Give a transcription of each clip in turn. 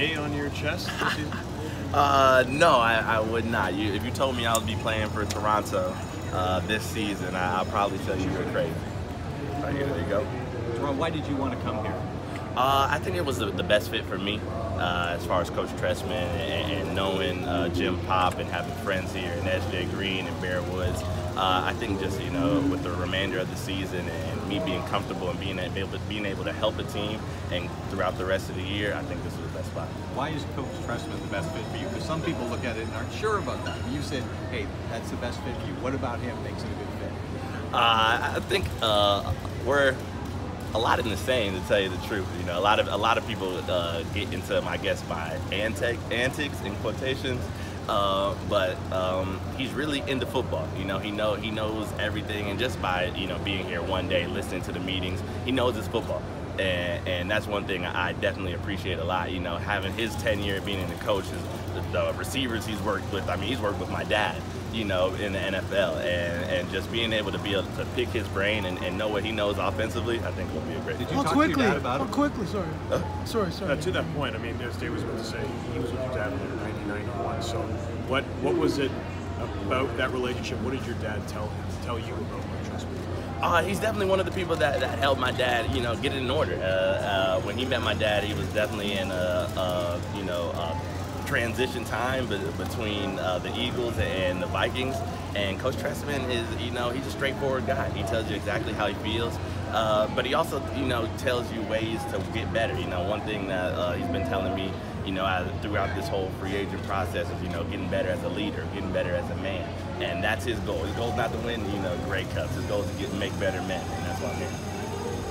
A on your chest this season? No, I would not. If you told me I would be playing for Toronto this season, I'll probably tell you you're crazy. There you go. Jerron, why did you want to come here? I think it was the best fit for me as far as Coach Trestman and knowing Jim Pop and having friends here and S.J. Green and Bear Woods. I think just, with the remainder of the season and me being comfortable and being able to help a team and throughout the rest of the year, I think this was the best spot. Why is Coach Trestman the best fit for you? Because some people look at it and aren't sure about that. You said, hey, that's the best fit for you. What about him makes it a good fit? I think we're a lot in the same, to tell you the truth. A lot of people get into, I guess, my antics in quotations. But he's really into football. He knows everything, and just by being here one day, listening to the meetings, he knows it's football, and that's one thing I definitely appreciate a lot. Having his tenure, being in the coaches, the receivers he's worked with. I mean, he's worked with my dad, in the NFL, and just being able to pick his brain and know what he knows offensively, I think will be a great. Did you talk to your dad about it? Sorry. To that point, I mean, as Dave was about to say, he was with your dad in 1991. So, what was it about that relationship? What did your dad tell you about Coach Trestman? He's definitely one of the people that helped my dad, get it in order. When he met my dad, he was definitely in a transition time between the Eagles and the Vikings. And Coach Trestman is, he's a straightforward guy. He tells you exactly how he feels, but he also, tells you ways to get better. One thing that he's been telling me, throughout this whole free agent process is, getting better as a leader, getting better as a man. And that's his goal. His goal is not to win, Grey Cups. His goal is to make better men, and that's why I'm here.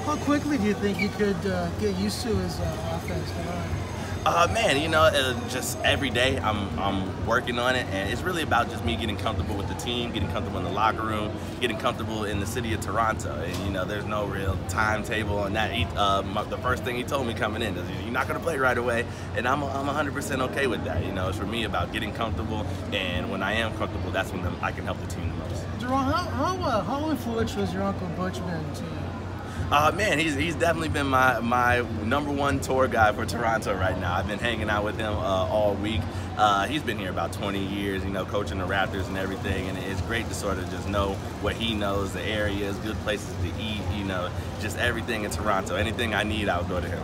How quickly do you think you could get used to his offense? Just every day I'm working on it, and it's really about just me getting comfortable with the team, getting comfortable in the locker room, getting comfortable in the city of Toronto. And there's no real timetable on that. The first thing he told me coming in is, you're not going to play right away, and I'm 100% okay with that. It's for me about getting comfortable, and when I am comfortable, that's when I can help the team the most. Jerron, how influential has your Uncle Butch been to you? Man, he's definitely been my #1 tour guide for Toronto right now. I've been hanging out with him all week. He's been here about 20 years, coaching the Raptors and everything, and it's great to sort of just know what he knows, the areas, good places to eat, just everything in Toronto. Anything I need, I'll go to him.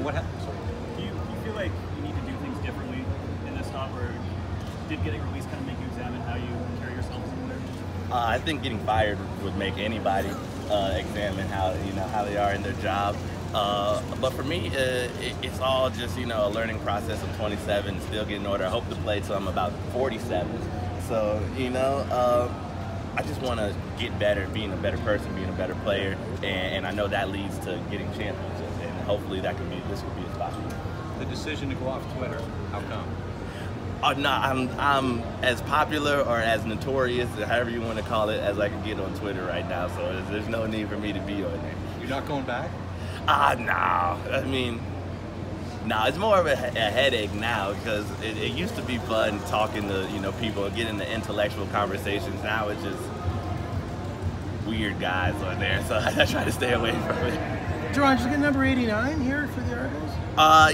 What happened? Do you feel like you need to do things differently in this stop, or did getting released kind of make you examine how you carry yourself somewhere? I think getting fired would make anybody examine how they are in their job. But for me, it's all just a learning process. I'm 27, still getting older. I hope to play till I'm about 47. So I just want to get better, being a better person, being a better player, and I know that leads to getting championships. And hopefully this could be a spot. The decision to go off Twitter, how come? No, I'm as popular or as notorious, however you want to call it, as I can get on Twitter right now. So there's no need for me to be on there. You're not going back? No. I mean, no. It's more of a headache now, because it used to be fun talking to people and getting into intellectual conversations. Now it's just weird guys on there, so I try to stay away from it. Jerron, did you get number 89 here for the Argos?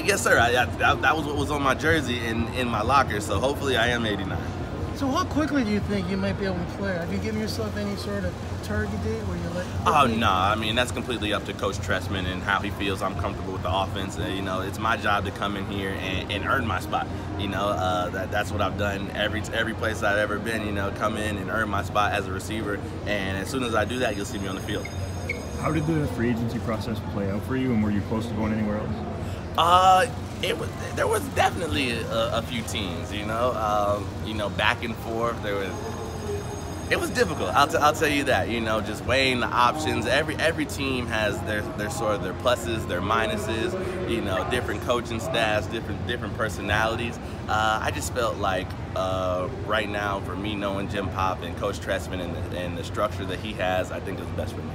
Yes, sir. That was what was on my jersey in my locker, so hopefully I am 89. So how quickly do you think you might be able to play? Have you given yourself any sort of target date where you're like? Oh, no. I mean, that's completely up to Coach Trestman and how he feels I'm comfortable with the offense. It's my job to come in here and earn my spot. That's what I've done every place I've ever been, come in and earn my spot as a receiver. And as soon as I do that, you'll see me on the field. How did the free agency process play out for you, and were you close to going anywhere else? There was definitely a few teams, back and forth. It was difficult. I'll tell you that. Just weighing the options. Every team has their sort of their pluses, their minuses. Different coaching staffs, different personalities. I just felt like right now, for me, knowing Jim Pop and Coach Trestman and the structure that he has, I think is best for me.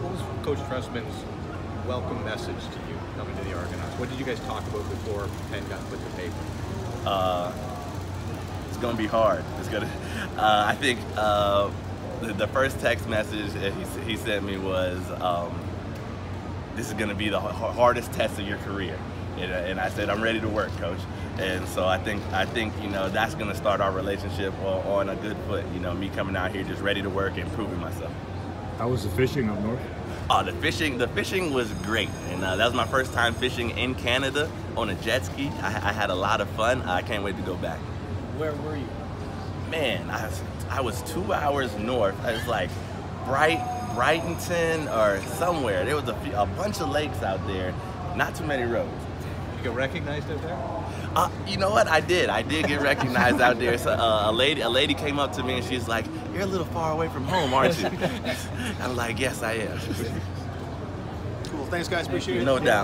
What was Coach Trestman's welcome message to you coming to the Argonauts? What did you guys talk about before pen got put to paper? It's gonna be hard. I think the first text message he sent me was, "This is gonna be the hardest test of your career." And I said, I'm ready to work, Coach. And so I think you know, that's going to start our relationship on a good foot. You know, me coming out here just ready to work and proving myself. How was the fishing up north? Oh, the fishing was great, and that was my first time fishing in Canada on a jet ski. I had a lot of fun. I can't wait to go back. Where were you? Man, I was 2 hours north. I was like Brighton or somewhere. There was a bunch of lakes out there, not too many roads. You get recognized out there? You know what? I did get recognized out there. So, a lady came up to me and she's like, "You're a little far away from home, aren't you?" I'm like, "Yes, I am." Cool. Thanks, guys. Appreciate it. No doubt.